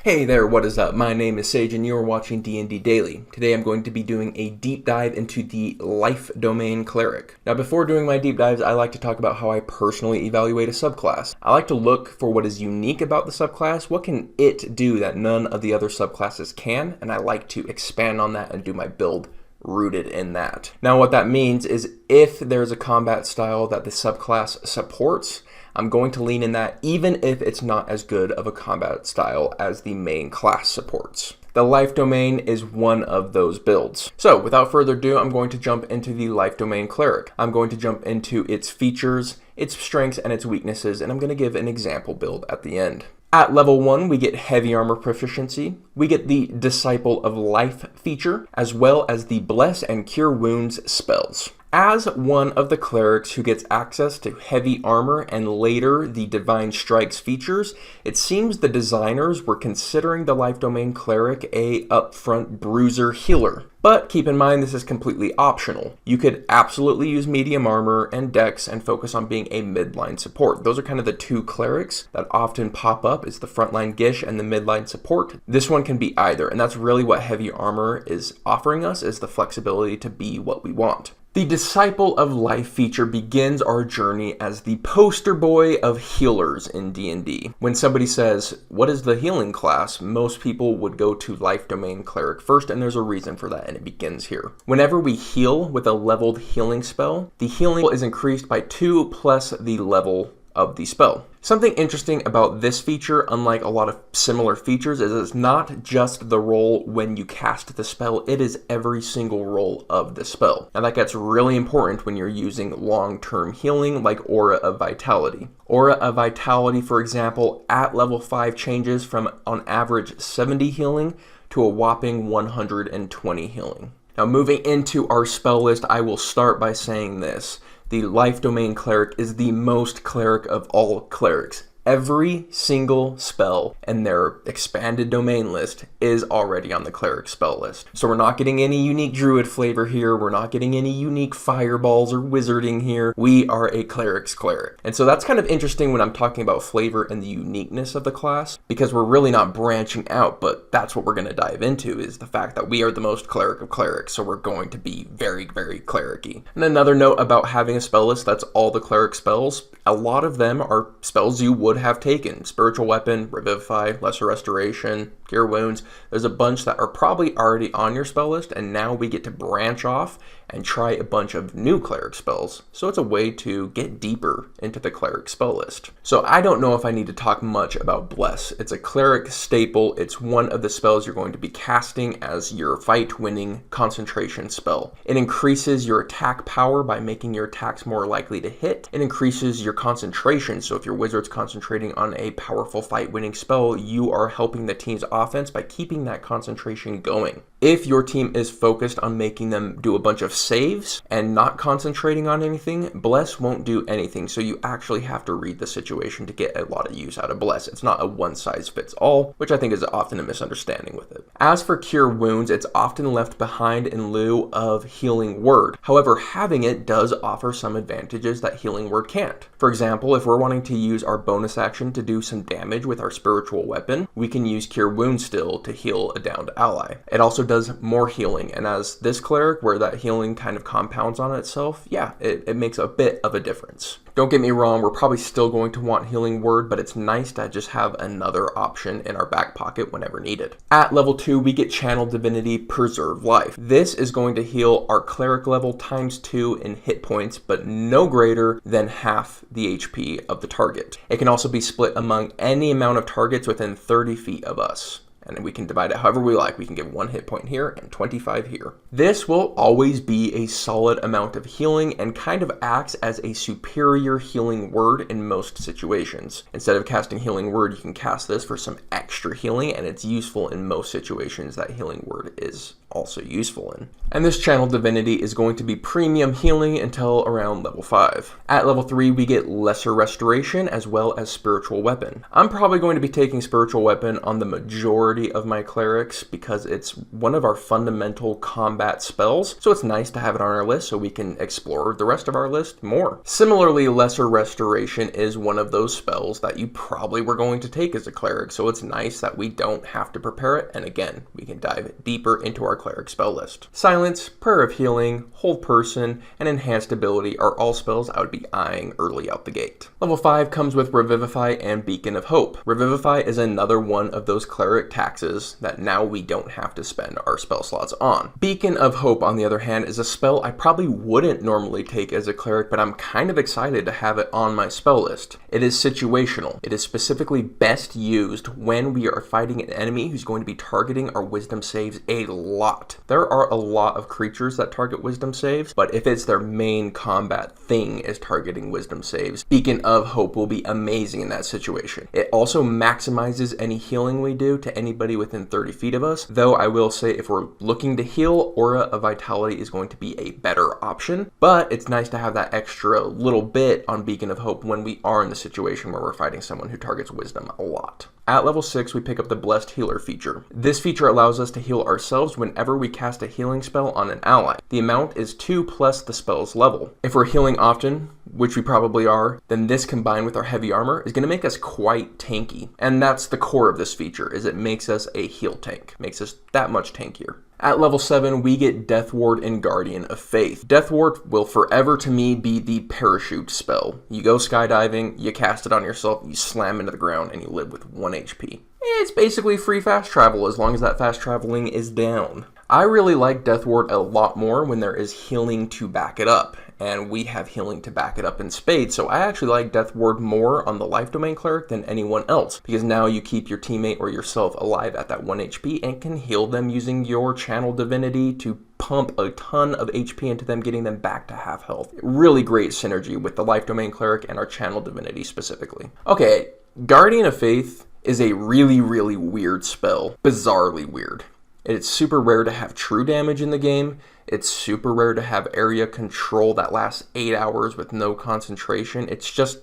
Hey there, what is up? My name is Sage and you are watching D&D Daily. Today I'm going to be doing a deep dive into the Life Domain Cleric. Now before doing my deep dives, I like to talk about how I personally evaluate a subclass. I like to look for what is unique about the subclass, what can it do that none of the other subclasses can, and I like to expand on that and do my build rooted in that. Now what that means is if there's a combat style that the subclass supports, I'm going to lean in that even if it's not as good of a combat style as the main class supports. The Life Domain is one of those builds. So without further ado, I'm going to jump into the Life Domain Cleric. I'm going to jump into its features, its strengths, and its weaknesses, and I'm going to give an example build at the end. At level 1, we get heavy armor proficiency, we get the Disciple of Life feature, as well as the Bless and Cure Wounds spells. As one of the clerics who gets access to heavy armor and later the Divine Strikes features, it seems the designers were considering the Life Domain Cleric a upfront bruiser healer. But keep in mind this is completely optional. You could absolutely use medium armor and dex and focus on being a midline support. Those are kind of the two clerics that often pop up, is the frontline Gish and the midline support. This one can be either, and that's really what heavy armor is offering us, is the flexibility to be what we want. The Disciple of Life feature begins our journey as the poster boy of healers in D&D. When somebody says, what is the healing class? Most people would go to Life Domain Cleric first, and there's a reason for that, and it begins here. Whenever we heal with a leveled healing spell, the healing is increased by 2 plus the level of the spell. Something interesting about this feature, unlike a lot of similar features, is it's not just the roll when you cast the spell, it is every single roll of the spell. And that gets really important when you're using long-term healing like Aura of Vitality. Aura of Vitality, for example, at level 5 changes from on average 70 healing to a whopping 120 healing. Now moving into our spell list, I will start by saying this. The Life Domain Cleric is the most cleric of all clerics. Every single spell in their expanded domain list is already on the cleric spell list. So we're not getting any unique druid flavor here. We're not getting any unique fireballs or wizarding here. We are a cleric's cleric. And so that's kind of interesting when I'm talking about flavor and the uniqueness of the class, because we're really not branching out, but that's what we're going to dive into, is the fact that we are the most cleric of clerics. So we're going to be very, very cleric-y. And another note about having a spell list that's all the cleric spells, a lot of them are spells you would have taken. Spiritual Weapon, Revivify, Lesser Restoration, Cure Wounds. There's a bunch that are probably already on your spell list, and now we get to branch off and try a bunch of new cleric spells. So it's a way to get deeper into the cleric spell list. So I don't know if I need to talk much about Bless. It's a cleric staple. It's one of the spells you're going to be casting as your fight-winning concentration spell. It increases your attack power by making your attacks more likely to hit. It increases your concentration. So if your wizard's concentrating on a powerful fight-winning spell, you are helping the team's offense by keeping that concentration going. If your team is focused on making them do a bunch of saves and not concentrating on anything, Bless won't do anything. So you actually have to read the situation to get a lot of use out of Bless. It's not a one-size-fits-all, which I think is often a misunderstanding with it. As for Cure Wounds, it's often left behind in lieu of Healing Word. However, having it does offer some advantages that Healing Word can't. For example, if we're wanting to use our bonus action to do some damage with our Spiritual Weapon, we can use Cure Wounds still to heal a downed ally. It also does more healing, and as this cleric, where that healing kind of compounds on itself, yeah, it makes a bit of a difference. Don't get me wrong, we're probably still going to want Healing Word, but it's nice to just have another option in our back pocket whenever needed. At level 2, we get Channel Divinity Preserve Life. This is going to heal our cleric level times 2 in hit points, but no greater than half the HP of the target. It can also be split among any amount of targets within 30 feet of us. And we can divide it however we like. We can give 1 hit point here and 25 here. This will always be a solid amount of healing and kind of acts as a superior Healing Word in most situations. Instead of casting Healing Word, you can cast this for some extra healing, and it's useful in most situations that Healing Word is also useful in. And this Channel Divinity is going to be premium healing until around level 5. At level 3, we get Lesser Restoration as well as Spiritual Weapon. I'm probably going to be taking Spiritual Weapon on the majority majority of my clerics because it's one of our fundamental combat spells, so it's nice to have it on our list so we can explore the rest of our list more. Similarly, Lesser Restoration is one of those spells that you probably were going to take as a cleric, so it's nice that we don't have to prepare it, and again, we can dive deeper into our cleric spell list. Silence, Prayer of Healing, Hold Person, and Enhanced Ability are all spells I would be eyeing early out the gate. Level 5 comes with Revivify and Beacon of Hope. Revivify is another one of those cleric taxes that now we don't have to spend our spell slots on. Beacon of Hope, on the other hand, is a spell I probably wouldn't normally take as a cleric, but I'm kind of excited to have it on my spell list. It is situational. It is specifically best used when we are fighting an enemy who's going to be targeting our wisdom saves a lot. There are a lot of creatures that target wisdom saves, but if it's their main combat thing is targeting wisdom saves, Beacon of Hope will be amazing in that situation. It also maximizes any healing we do to anybody within 30 feet of us, though I will say if we're looking to heal, Aura of Vitality is going to be a better option, but it's nice to have that extra little bit on Beacon of Hope when we are in the situation where we're fighting someone who targets wisdom a lot. At level 6, we pick up the Blessed Healer feature. This feature allows us to heal ourselves whenever we cast a healing spell on an ally. The amount is 2 plus the spell's level. If we're healing often, which we probably are, then this combined with our heavy armor is going to make us quite tanky. And that's the core of this feature, is it makes us a heal tank. Makes us that much tankier. At level 7, we get Death Ward and Guardian of Faith. Death Ward will forever to me be the parachute spell. You go skydiving, you cast it on yourself, you slam into the ground, and you live with 1 HP. It's basically free fast travel as long as that fast traveling is down. I really like Death Ward a lot more when there is healing to back it up, and we have healing to back it up in spades, so I actually like Death Ward more on the Life Domain Cleric than anyone else, because now you keep your teammate or yourself alive at that 1 HP and can heal them using your Channel Divinity to pump a ton of HP into them, getting them back to half health. Really great synergy with the Life Domain Cleric and our Channel Divinity specifically. Okay, Guardian of Faith is a really, really weird spell. Bizarrely weird. It's super rare to have true damage in the game. It's super rare to have area control that lasts 8 hours with no concentration. It's just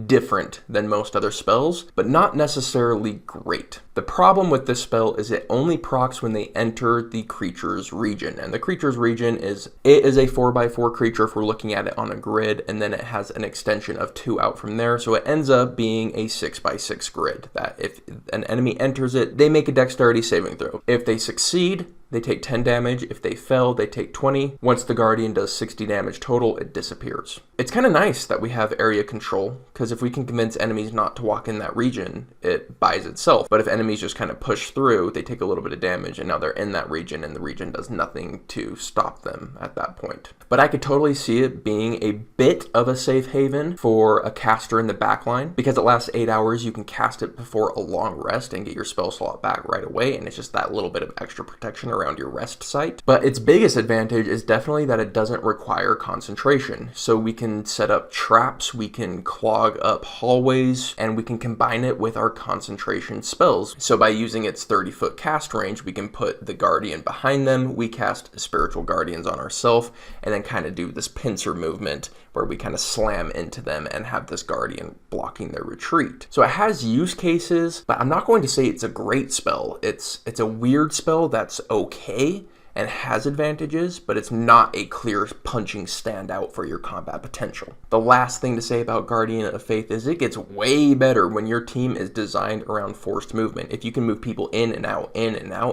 different than most other spells, but not necessarily great. The problem with this spell is it only procs when they enter the creature's region, and the creature's region is a 4x4 creature if we're looking at it on a grid, and then it has an extension of 2 out from there, so it ends up being a 6x6 grid, that if an enemy enters it, they make a dexterity saving throw. If they succeed, they take 10 damage. If they fail, they take 20. Once the Guardian does 60 damage total, it disappears. It's kind of nice that we have area control, because if we can convince enemies not to walk in that region, it buys itself. But if enemies just kind of push through, they take a little bit of damage, and now they're in that region, and the region does nothing to stop them at that point. But I could totally see it being a bit of a safe haven for a caster in the backline, because it lasts 8 hours, you can cast it before a long rest and get your spell slot back right away, and it's just that little bit of extra protection around your rest site. But its biggest advantage is definitely that it doesn't require concentration. So we can set up traps, we can clog up hallways, and we can combine it with our concentration spells. So by using its 30-foot cast range, we can put the Guardian behind them, we cast Spiritual Guardians on ourselves, and then kind of do this pincer movement where we kind of slam into them and have this Guardian blocking their retreat. So it has use cases, but I'm not going to say it's a great spell. It's a weird spell that's okay and has advantages, but it's not a clear punching standout for your combat potential. The last thing to say about Guardian of Faith is it gets way better when your team is designed around forced movement. If you can move people in and out,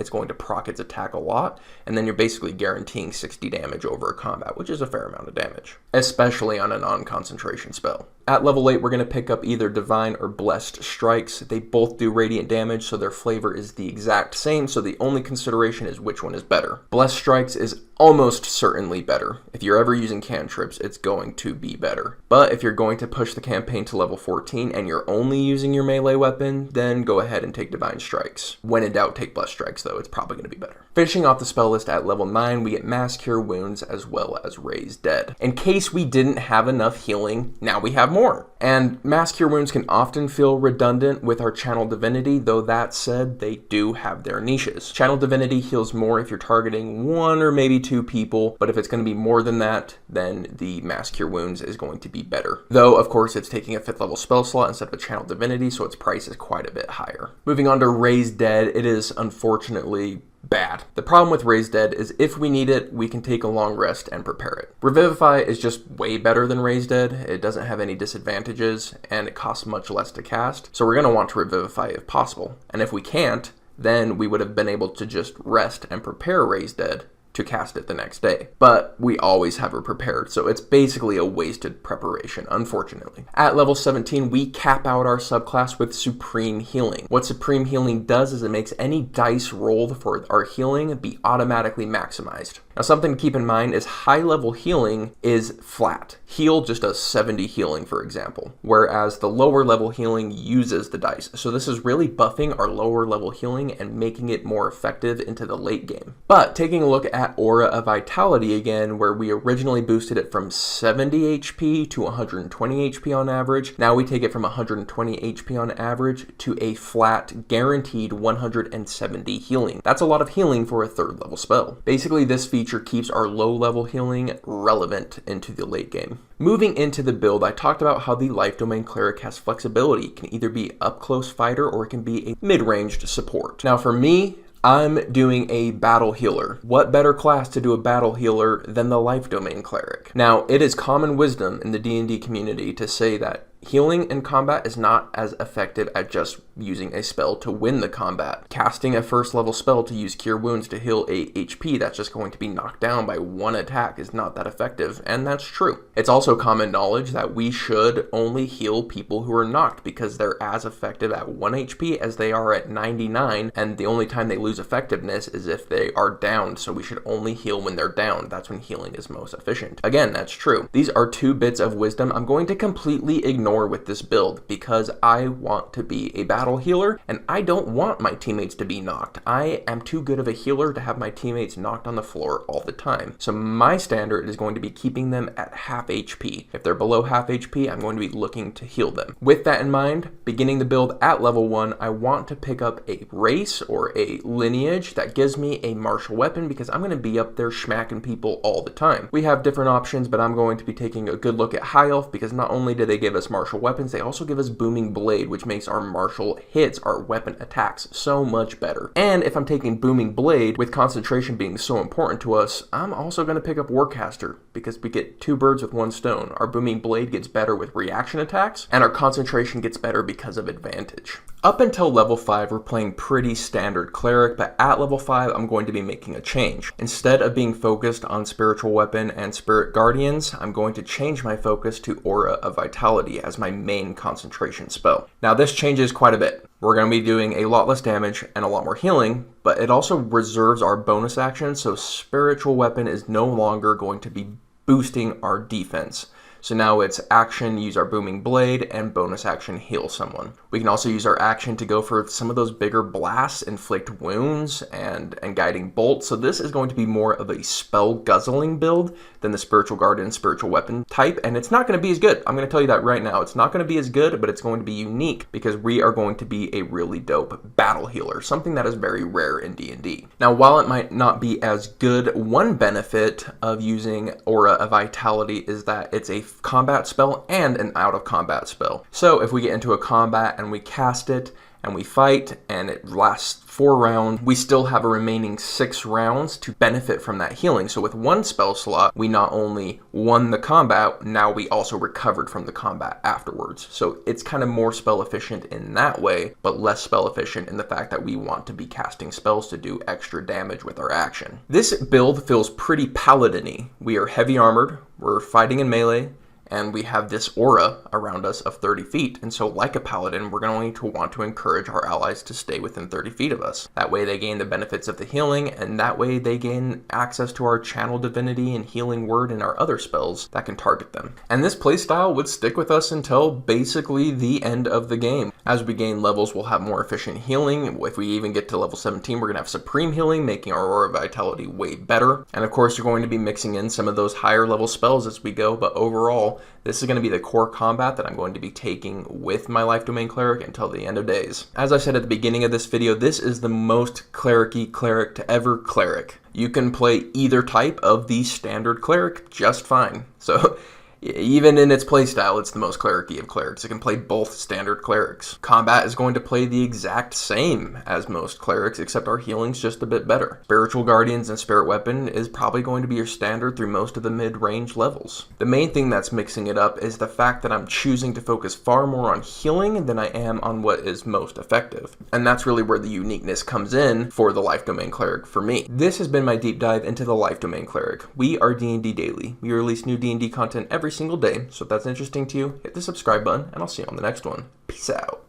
it's going to proc its attack a lot, and then you're basically guaranteeing 60 damage over a combat, which is a fair amount of damage, especially on a non-concentration spell. At level 8, we're going to pick up either Divine or Blessed Strikes. They both do radiant damage, so their flavor is the exact same, so the only consideration is which one is better. Blessed Strikes is almost certainly better. If you're ever using cantrips, it's going to be better. But if you're going to push the campaign to level 14 and you're only using your melee weapon, then go ahead and take Divine Strikes. When in doubt, take Blessed Strikes, though. It's probably going to be better. Finishing off the spell list at level 9, we get Mass Cure Wounds as well as Raise Dead. In case we didn't have enough healing, now we have more more. And Mass Cure Wounds can often feel redundant with our Channel Divinity, though that said, they do have their niches. Channel Divinity heals more if you're targeting 1 or maybe 2 people, but if it's going to be more than that, then the Mass Cure Wounds is going to be better. Though, of course, it's taking a 5th level spell slot instead of a Channel Divinity, so its price is quite a bit higher. Moving on to Raise Dead, it is unfortunately bad. The problem with Raise Dead is if we need it, we can take a long rest and prepare it. Revivify is just way better than Raise Dead. It doesn't have any disadvantages, and it costs much less to cast, so we're going to want to Revivify if possible. And if we can't, then we would have been able to just rest and prepare Raise Dead to cast it the next day. But we always have it prepared, so it's basically a wasted preparation, unfortunately. At level 17, we cap out our subclass with Supreme Healing. What Supreme Healing does is it makes any dice rolled for our healing be automatically maximized. Now, something to keep in mind is high level healing is flat. Heal just does 70 healing, for example, whereas the lower level healing uses the dice. So this is really buffing our lower level healing and making it more effective into the late game. But taking a look at Aura of Vitality again, where we originally boosted it from 70 HP to 120 HP on average, now we take it from 120 HP on average to a flat, guaranteed 170 healing. That's a lot of healing for a 3rd level spell. Basically, this feature keeps our low level healing relevant into the late game. Moving into the build, I talked about how the Life Domain Cleric has flexibility. It can either be up close fighter or it can be a mid-ranged support. Now for me, I'm doing a battle healer. What better class to do a battle healer than the Life Domain Cleric? Now, it is common wisdom in the D&D community to say that healing in combat is not as effective at just using a spell to win the combat. Casting a 1st level spell to use Cure Wounds to heal a HP that's just going to be knocked down by 1 attack is not that effective, and that's true. It's also common knowledge that we should only heal people who are knocked because they're as effective at 1 HP as they are at 99, and the only time they lose effectiveness is if they are down, so we should only heal when they're down. That's when healing is most efficient. Again, that's true. These are 2 bits of wisdom I'm going to completely ignore with this build because I want to be a battle healer and I don't want my teammates to be knocked. I am too good of a healer to have my teammates knocked on the floor all the time. So my standard is going to be keeping them at half HP. If they're below half HP, I'm going to be looking to heal them. With that in mind, beginning the build at level 1, I want to pick up a race or a lineage that gives me a martial weapon because I'm going to be up there smacking people all the time. We have different options, but I'm going to be taking a good look at High Elf because not only do they give us martial weapons, they also give us Booming Blade, which makes our martial hits, our weapon attacks, so much better. And if I'm taking Booming Blade, with concentration being so important to us, I'm also going to pick up Warcaster because we get 2 birds with 1 stone. Our Booming Blade gets better with reaction attacks, and our concentration gets better because of advantage. Up until level 5, we're playing pretty standard Cleric, but at level 5, I'm going to be making a change. Instead of being focused on Spiritual Weapon and Spirit Guardians, I'm going to change my focus to Aura of Vitality as my main concentration spell. Now this changes quite a bit. We're going to be doing a lot less damage and a lot more healing, but it also reserves our bonus action, so Spiritual Weapon is no longer going to be boosting our defense. So now it's action, use our Booming Blade, and bonus action, heal someone. We can also use our action to go for some of those bigger blasts, inflict wounds, and guiding bolt. So this is going to be more of a spell guzzling build than the Spiritual Guardian and Spiritual Weapon type, and it's not going to be as good. I'm going to tell you that right now. It's not going to be as good, but it's going to be unique because we are going to be a really dope battle healer, something that is very rare in D&D. Now, while it might not be as good, one benefit of using Aura of Vitality is that it's a combat spell and an out of combat spell. So if we get into a combat and we cast it and we fight and it lasts 4 rounds, we still have a remaining 6 rounds to benefit from that healing. So with 1 spell slot, we not only won the combat, now we also recovered from the combat afterwards. So it's kind of more spell efficient in that way, but less spell efficient in the fact that we want to be casting spells to do extra damage with our action. This build feels pretty paladin-y. We are heavy armored, we're fighting in melee, and we have this aura around us of 30 feet. And so like a paladin, we're going to want to encourage our allies to stay within 30 feet of us. That way they gain the benefits of the healing, and that way they gain access to our Channel Divinity and Healing Word and our other spells that can target them. And this playstyle would stick with us until basically the end of the game. As we gain levels, we'll have more efficient healing. If we even get to level 17, we're going to have Supreme Healing, making our Aura of Vitality way better. And of course, you're going to be mixing in some of those higher level spells as we go, but overall, general, this is going to be the core combat that I'm going to be taking with my Life Domain Cleric until the end of days. As I said at the beginning of this video, this is the most cleric-y cleric to ever cleric. You can play either type of the standard cleric just fine. So even in its playstyle, it's the most cleric-y of clerics. It can play both standard clerics. Combat is going to play the exact same as most clerics, except our healing's just a bit better. Spiritual Guardians and Spirit Weapon is probably going to be your standard through most of the mid-range levels. The main thing that's mixing it up is the fact that I'm choosing to focus far more on healing than I am on what is most effective. And that's really where the uniqueness comes in for the Life Domain Cleric for me. This has been my deep dive into the Life Domain Cleric. We are D&D Daily. We release new D&D content every single day, so if that's interesting to you, hit the subscribe button, and I'll see you on the next one. Peace out.